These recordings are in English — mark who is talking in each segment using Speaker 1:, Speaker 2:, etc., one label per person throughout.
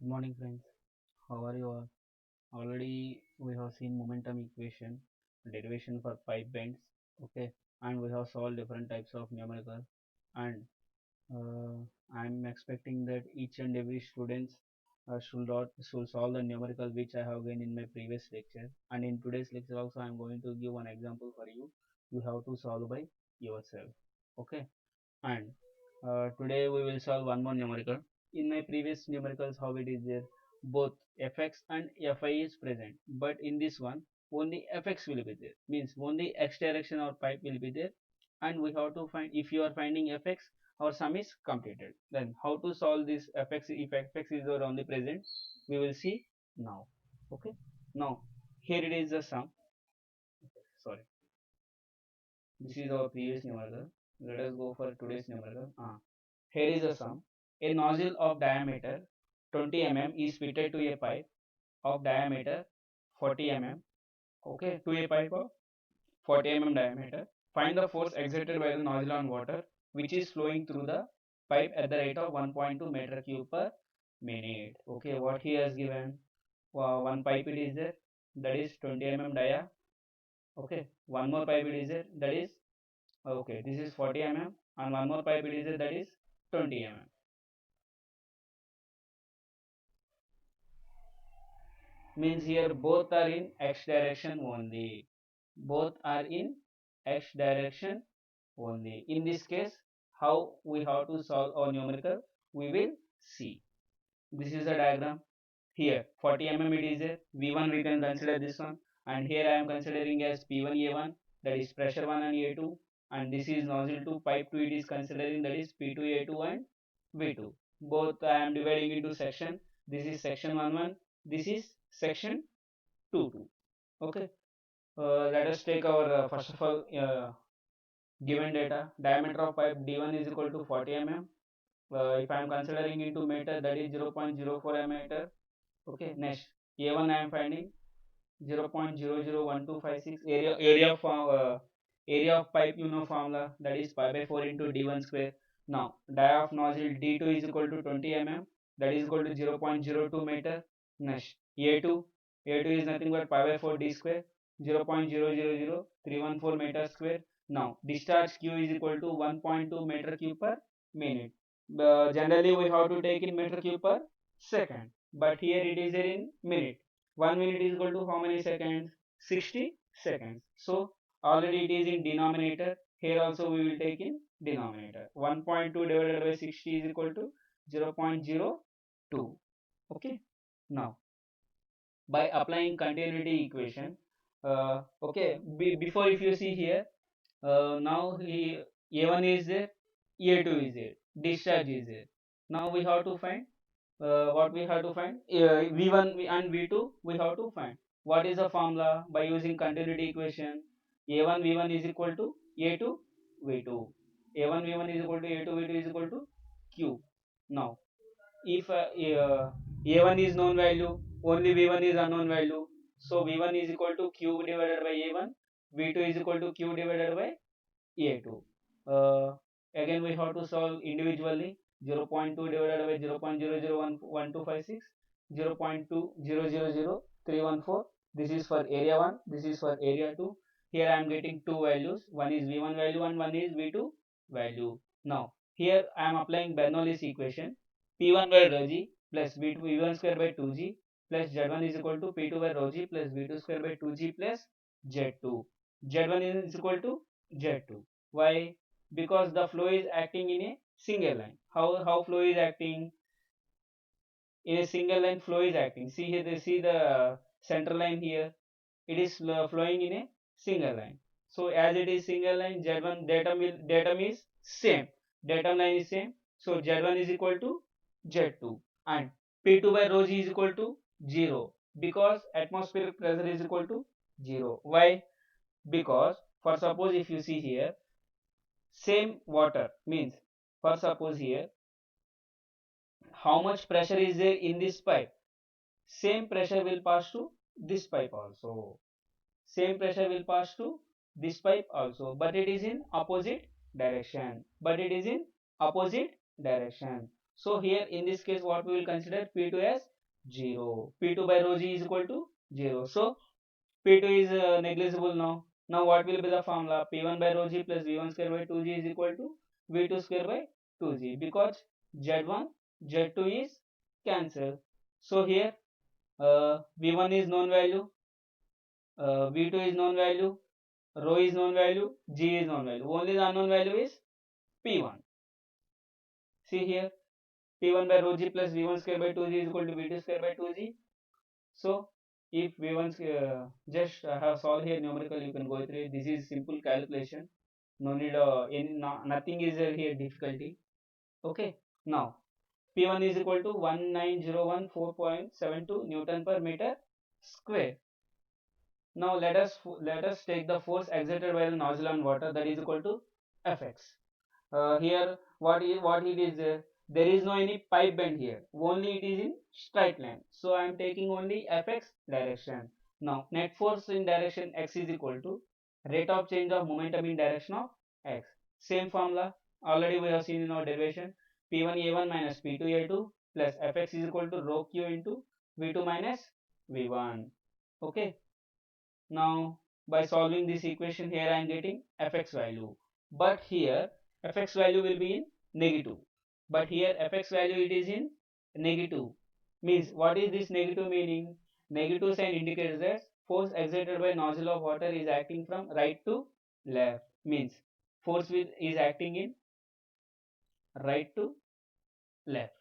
Speaker 1: Good morning, friends. How are you all? Already we have seen momentum equation, derivation for pipe bends, okay, and we have solved different types of numerical. And I'm expecting that each and every students should solve the numerical which I have gained in my previous lecture. And in today's lecture also, I'm going to give one example for you. You have to solve by yourself, okay? And today we will solve one more numerical. In my previous numericals, how it is there, both fx and fi is present, but in this one only fx will be there, means only x direction or pipe will be there, and we have to find, if you are finding fx, our sum is completed. Then how to solve this fx if fx is only present, we will see now. Okay, now here it is the sum. Sorry, this is our previous numerical. Let us go for today's numerical. Here is a sum. A nozzle of diameter 20 mm is fitted to a pipe of diameter 40 mm. Okay, to a pipe of 40 mm diameter. Find the force exerted by the nozzle on water which is flowing through the pipe at the rate of 1.2 meter cube per minute. Okay, what he has given? One pipe it is there, that is 20 mm dia. Okay, one more pipe it is there, that is, okay, this is 40 mm, and one more pipe it is there, that is 20 mm. Means here both are in x direction only. Both are in x direction only. In this case, how we have to solve our numerical, we will see. This is the diagram. Here 40 mm it is there, V1 we can consider this one, and here I am considering as P1 A1, that is pressure 1 and A2, and this is nozzle 2, pipe 2 it is considering, that is P2 A2 and V2. Both I am dividing into section. This is section 1 1, this is section 2 2. Okay, let us take our first of all given data. Diameter of pipe D1 is equal to 40 mm. If I am considering into meter, that is 0.04 meter. Okay, next A1 I am finding 0.001256. Area of pipe, you know formula, that is pi by 4 into d1 square. Now dia of nozzle d2 is equal to 20 mm, that is equal to 0.02 meter. Next A2 is nothing but pi by 4 d square, 0.000314 meter square. Now discharge q is equal to 1.2 meter cube per minute. Generally we have to take in meter cube per second, but here it is in minute. 1 minute is equal to how many seconds? 60 seconds. So already it is in denominator. Here also we will take in denominator. 1.2 divided by 60 is equal to 0.02. Okay. Now by applying continuity equation, okay, before, if you see here, now A1 is there, A2 is there, discharge is there. Now we have to find, what we have to find, V1 and V2 we have to find. What is the formula? By using continuity equation, A1 V1 is equal to A2 V2. A1 V1 is equal to A2 V2 is equal to Q. Now if A1 is known value, only V1 is unknown value, so V1 is equal to Q divided by A1, V2 is equal to Q divided by A2. Again we have to solve individually. 0.2 divided by 0.001256, 0.20000314. This is for area 1, this is for area 2. Here I am getting two values, one is V1 value and one is V2 value. Now here I am applying Bernoulli's equation. P1 by rho g plus V1 square by 2g plus Z1 is equal to P2 by rho g plus V2 square by 2g plus Z2. Z1 is equal to Z2. Why? Because the flow is acting in a single line. How flow is acting? In a single line flow is acting. See here, they see the center line here. It is flowing in a single line. So as it is single line, Z1 datum is same. Datum line is same. So Z1 is equal to Z2 and P2 by rho g is equal to 0 because atmospheric pressure is equal to 0. Why? Because for suppose if you see here, same water, means for suppose here, how much pressure is there in this pipe, same pressure will pass to this pipe also, same pressure will pass to this pipe also, but it is in opposite direction, so here in this case what we will consider, P2 as 0. P2 by rho g is equal to 0. So P2 is negligible now. Now what will be the formula? P1 by rho g plus V1 square by 2g is equal to V2 square by 2g, because Z1, Z2 is cancelled. So here V1 is known value, V2 is known value, rho is known value, g is known value. Only the unknown value is P1. See here, P1 by rho g plus V1 square by 2g is equal to V2 square by 2g. So if V1 just have solved here numerical, you can go through it. This is simple calculation. No need nothing is here difficulty. Okay. Now P1 is equal to 19014.72 Newton per meter square. Now let us take the force exerted by the nozzle on water, that is equal to Fx. Here what it is, there is no any pipe bend here, only it is in straight line, so I am taking only Fx direction. Now net force in direction x is equal to rate of change of momentum in direction of x. Same formula already we have seen in our derivation. P1A1 minus P2A2 plus Fx is equal to rho q into V2 minus V1. Okay. Now by solving this equation, here I am getting Fx value, but here Fx value will be in negative, but here Fx value it is in negative. Means what is this negative meaning? Negative sign indicates that force exerted by nozzle of water is acting from right to left. Means force is acting in right to left.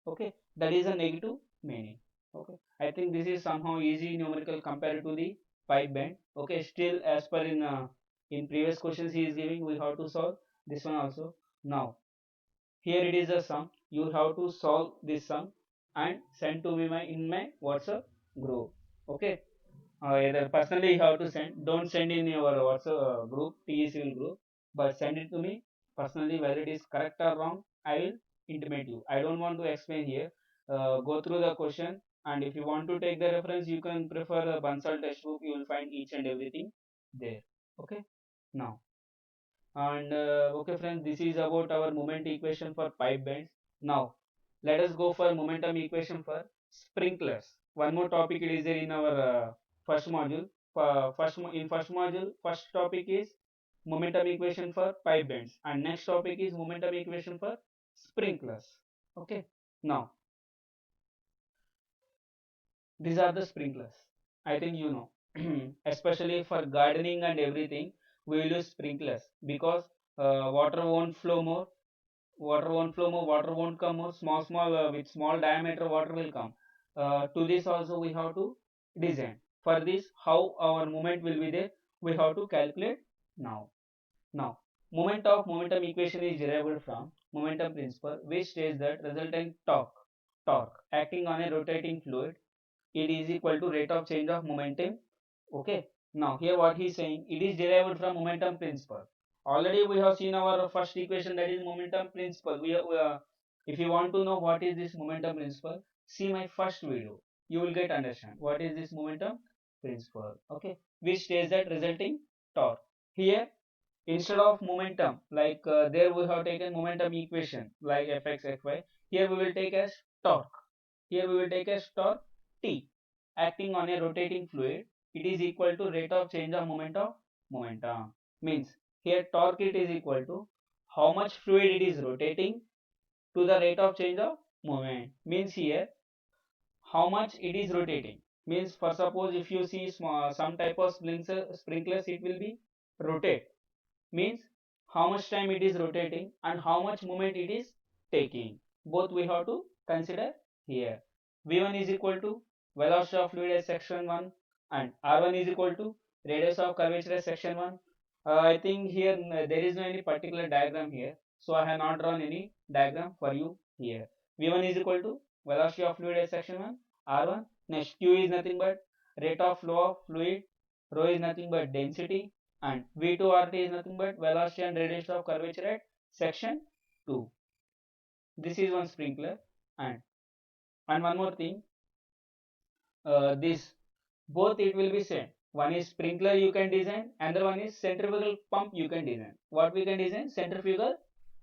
Speaker 1: Okay, that is a negative meaning. Okay, I think this is somehow easy numerical compared to the pipe bend. Okay, still as per in previous questions he is giving, we have to solve this one also. Now here it is a sum, you have to solve this sum and send to me in my WhatsApp group. Okay, either personally you have to send, don't send in your WhatsApp group, TECL group, but send it to me personally. Whether it is correct or wrong, I will intimate you. I don't want to explain here. Go through the question, and if you want to take the reference, you can prefer a Bansal textbook. You will find each and everything there. Okay, now and okay friends, this is about our moment equation for pipe bends. Now let us go for momentum equation for sprinklers. One more topic it is there in our first module. In first module, first topic is momentum equation for pipe bends, and next topic is momentum equation for sprinklers. Okay, now these are the sprinklers. I think you know. Especially for gardening and everything, we will use sprinklers, because water won't flow more, water won't come more. Small with small diameter water will come. To this also we have to design. For this, how our movement will be there, we have to calculate now. Now moment of momentum equation is derived from momentum principle, which states that resultant torque acting on a rotating fluid, it is equal to rate of change of momentum. Okay, now here what he is saying, it is derived from momentum principle. Already we have seen our first equation, that is momentum principle. If you want to know what is this momentum principle, see my first video, you will get understand what is this momentum principle. Okay, which states that resulting torque. Here instead of momentum, like there we have taken momentum equation like fx fy, here we will take as torque. Here we will take as torque T acting on a rotating fluid, it is equal to rate of change of momentum. Means here torque it is equal to how much fluid it is rotating to the rate of change of moment. Means here how much it is rotating. Means for suppose if you see some type of sprinklers, it will be rotate. Means how much time it is rotating and how much moment it is taking. Both we have to consider here. V1 is equal to velocity of fluid at section 1 and R1 is equal to radius of curvature at section 1. I think here there is no any particular diagram here, so I have not drawn any diagram for you here. V1 is equal to velocity of fluid at section 1, R1. Next Q is nothing but rate of flow of fluid, rho is nothing but density, and V2RT is nothing but velocity and radius of curvature at section 2. This is one sprinkler, and one more thing, this both it will be same. One is sprinkler you can design, another one is centrifugal pump you can design. What we can design? Centrifugal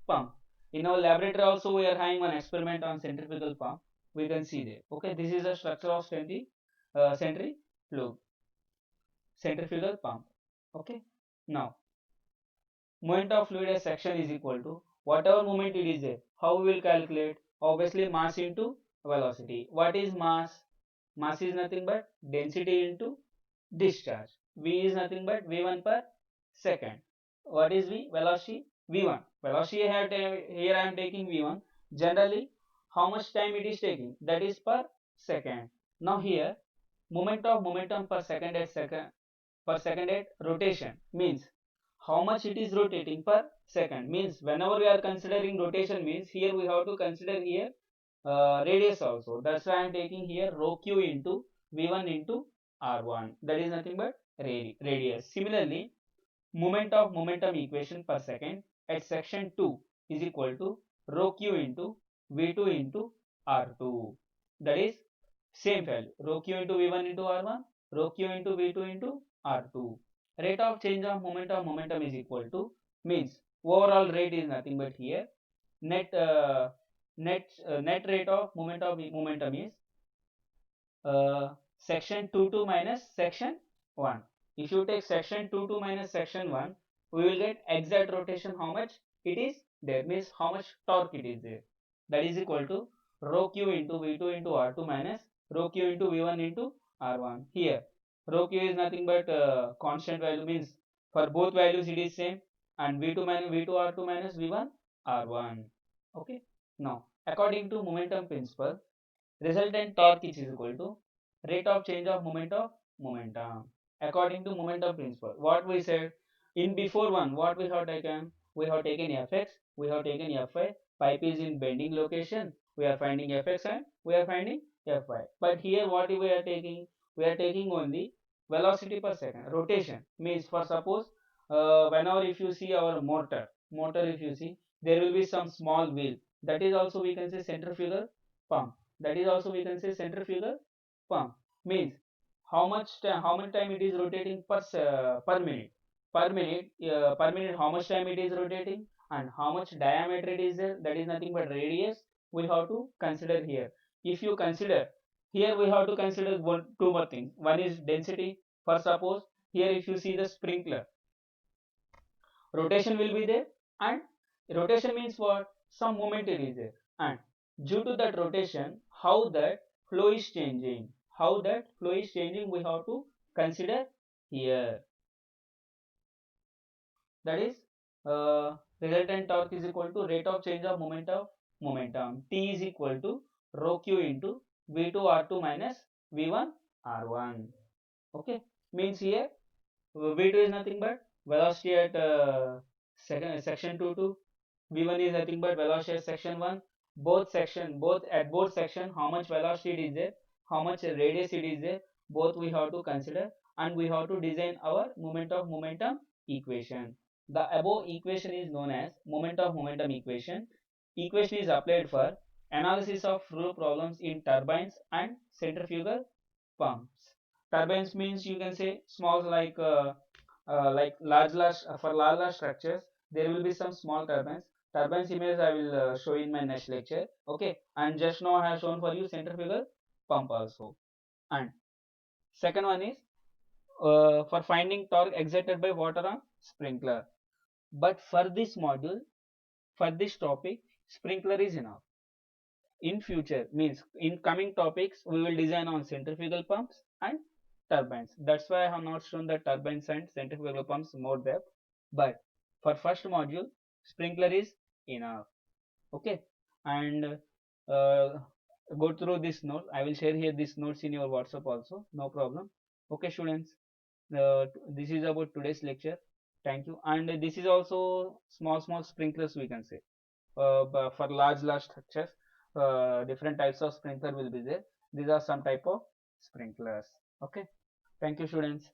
Speaker 1: pump. In our laboratory also we are having one experiment on centrifugal pump. we can see there. Okay, this is the structure of centrifugal centrifugal pump. Okay, now moment of fluid at section is equal to whatever moment it is there. How we will calculate? Obviously mass into velocity. What is mass? Mass is nothing but density into discharge. V is nothing but V1 per second. What is V? Velocity V1. Velocity here I am taking V1. Generally, how much time it is taking? That is per second. Now here, moment of momentum per second at rotation means how much it is rotating per second. Means whenever we are considering rotation means here we have to consider here radius also. That's why I am taking here rho q into V1 into R1. That is nothing but radius. Similarly, moment of momentum equation per second at section 2 is equal to rho q into V2 into R2. That is same value. Rho q into V1 into R1, rho q into V2 into R2. Rate of change of momentum is equal to means overall rate is nothing but here net net rate of momentum is section 2 minus section 1. If you take section 2 minus section 1, we will get exact rotation how much it is there, means how much torque it is there. That is equal to rho q into V2 into R2 minus rho q into V1 into R1. Here rho q is nothing but constant value, means for both values it is same, and V2 minus V2 R2 minus V1 R1. Okay. Now according to momentum principle, resultant torque is equal to rate of change of momentum. According to momentum principle, what we said in before one, what we have taken? We have taken Fx, we have taken Fy. Pipe is in bending location. We are finding Fx and we are finding Fy. But here, what we are taking? We are taking only velocity per second. Rotation means, for suppose, whenever if you see our motor if you see, there will be some small wheel. That is also we can say centrifugal pump. That is also we can say centrifugal pump. Means how much time it is rotating per minute, per minute how much time it is rotating and how much diameter it is there, that is nothing but radius we have to consider here. If you consider here, we have to consider two more things. One is density. For suppose here if you see the sprinkler, rotation will be there, and rotation means what? Some movement it is there, and due to that rotation, how that flow is changing, we have to consider here. That is resultant torque is equal to rate of change of momentum. T is equal to rho q into V2 R2 minus V1 R1. Okay, means here V2 is nothing but velocity at section 2 to V1 is nothing but velocity at section 1. Both section how much velocity it is there, how much radius it is there, both we have to consider, and we have to design our moment of momentum equation. The above equation is known as moment of momentum equation. Equation is applied for analysis of flow problems in turbines and centrifugal pumps. Turbines means you can say small like large for large structures there will be some small turbines. Turbines image I will show in my next lecture. Okay, and just now I have shown for you centrifugal pump also. And second one is for finding torque exerted by water on sprinkler. But for this module, for this topic, sprinkler is enough. In future means in coming topics we will design on centrifugal pumps and turbines. That's why I have not shown the turbines and centrifugal pumps more depth. But for first module, sprinkler is enough. Okay, and go through this note. I will share here these notes in your WhatsApp also. No problem. Okay, students. This is about today's lecture. Thank you. And this is also small sprinklers we can say. But for large structures, different types of sprinkler will be there. These are some type of sprinklers. Okay. Thank you, students.